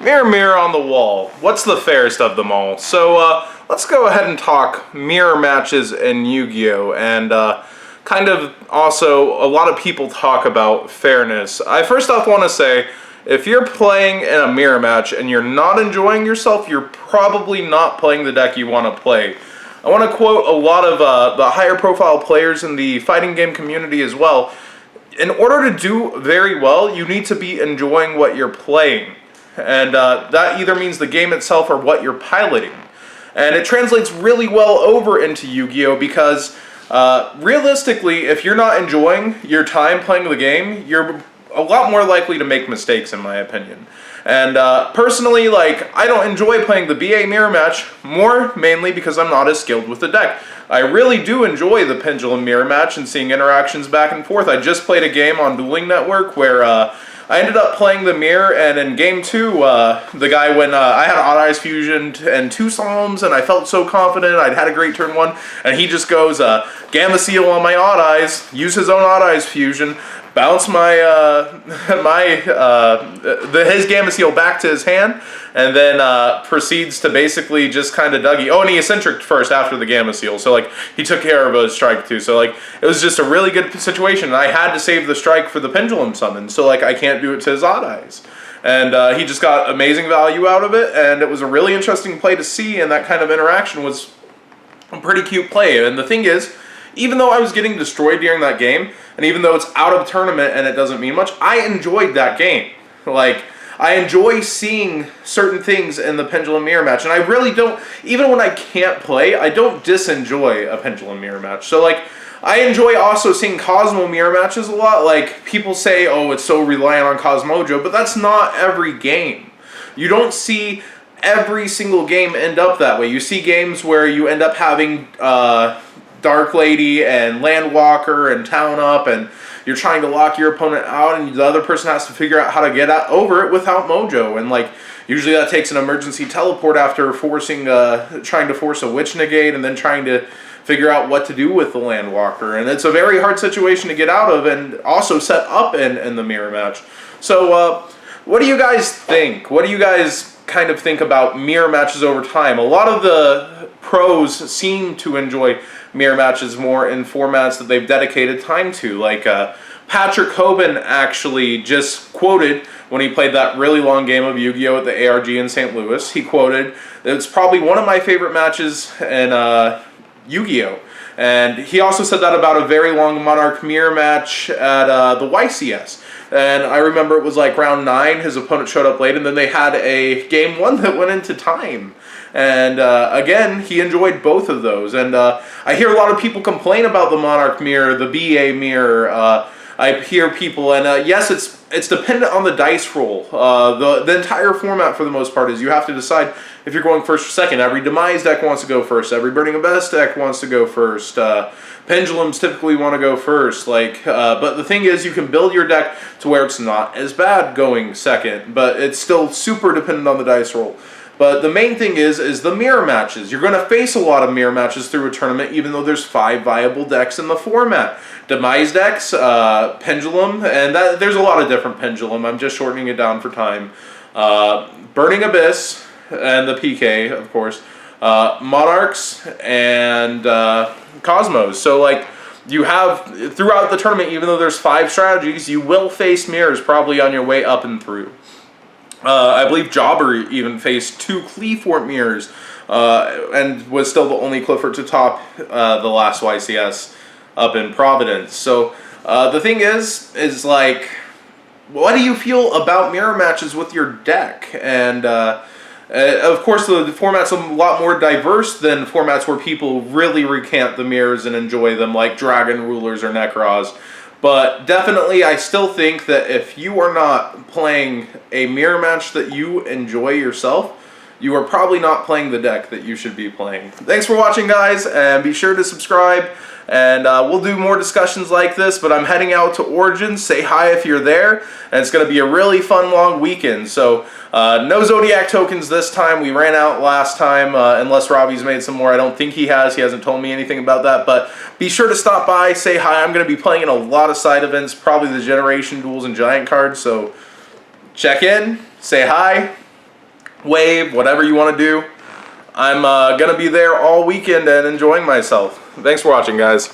Mirror, mirror on the wall, what's the fairest of them all? So let's go ahead and talk mirror matches in Yu-Gi-Oh! And kind of also, a lot of people talk about fairness. I first off want to say, if you're playing in a mirror match and you're not enjoying yourself, you're probably not playing the deck you want to play. I want to quote a lot of the higher profile players in the fighting game community as well. In order to do very well, you need to be enjoying what you're playing. And that either means the game itself or what you're piloting. And it translates really well over into Yu-Gi-Oh! Because realistically, if you're not enjoying your time playing the game, you're a lot more likely to make mistakes, in my opinion. And personally, I don't enjoy playing the BA mirror match, more mainly because I'm not as skilled with the deck. I really do enjoy the Pendulum mirror match and seeing interactions back and forth. I just played a game on Dueling Network where I ended up playing the mirror, and in game 2, the guy, when I had Odd Eyes Fusion and 2 Psalms, and I felt so confident, I'd had a great turn 1, and he just goes, Gamma Seal on my Odd Eyes, use his own Odd Eyes Fusion, bounce his Gamma Seal back to his hand, and then proceeds to basically just kind of Dougie. Oh, and he eccentric first after the Gamma Seal, so he took care of a strike too. So it was just a really good situation, and I had to save the strike for the Pendulum summon, so I can't do it to his Odd Eyes. And he just got amazing value out of it, and it was a really interesting play to see, and that kind of interaction was a pretty cute play. And the thing is, even though I was getting destroyed during that game, and even though it's out of tournament and it doesn't mean much, I enjoyed that game. I enjoy seeing certain things in the Pendulum mirror match, and I really don't, even when I can't play, I don't disenjoy a Pendulum mirror match. So I enjoy also seeing Cosmo mirror matches a lot. People say, oh, it's so reliant on Cosmojo, but that's not every game. You don't see every single game end up that way. You see games where you end up having Dark Lady and Landwalker and Town Up, and you're trying to lock your opponent out, and the other person has to figure out how to get over it without Mojo. And usually that takes an emergency teleport after trying to force a Witch Negate, and then trying to figure out what to do with the Landwalker. And it's a very hard situation to get out of, and also set up in the mirror match. So what do you guys think? What do you guys kind of think about mirror matches over time? A lot of the pros seem to enjoy mirror matches more in formats that they've dedicated time to. Patrick Hoban actually just quoted, when he played that really long game of Yu-Gi-Oh! At the ARG in St. Louis, he quoted, "It's probably one of my favorite matches in Yu-Gi-Oh!" And he also said that about a very long Monarch mirror match at the YCS. And I remember it was round 9, his opponent showed up late, and then they had a game 1 that went into time. And again, he enjoyed both of those. And I hear a lot of people complain about the Monarch mirror, the BA mirror. I hear people, and yes, it's dependent on the dice roll. The entire format, for the most part, is you have to decide if you're going first or second. Every Demise deck wants to go first. Every Burning Abyss deck wants to go first. Pendulums typically want to go first. But the thing is, you can build your deck to where it's not as bad going second, but it's still super dependent on the dice roll. But the main thing is the mirror matches. You're going to face a lot of mirror matches through a tournament, even though there's 5 viable decks in the format. Demise decks, Pendulum, and there's a lot of different Pendulum. I'm just shortening it down for time. Burning Abyss, and the PK, of course. Monarchs, and Cosmos. So, you have, throughout the tournament, even though there's 5 strategies, you will face mirrors probably on your way up and through. I believe Jobber even faced 2 Cleafort mirrors, and was still the only Clifford to top the last YCS up in Providence. So the thing is what do you feel about mirror matches with your deck? And of course, the format's a lot more diverse than formats where people really recant the mirrors and enjoy them, like Dragon Rulers or Necros. But definitely, I still think that if you are not playing a mirror match that you enjoy yourself, you are probably not playing the deck that you should be playing. Thanks for watching, guys, and be sure to subscribe. And we'll do more discussions like this, but I'm heading out to Origins. Say hi if you're there, and it's going to be a really fun, long weekend. So no Zodiac tokens this time. We ran out last time, unless Robbie's made some more. I don't think he has. He hasn't told me anything about that, but be sure to stop by, say hi. I'm going to be playing in a lot of side events, probably the Generation Duels and Giant cards, so check in, say hi, wave, whatever you want to do. I'm going to be there all weekend and enjoying myself. Thanks for watching, guys.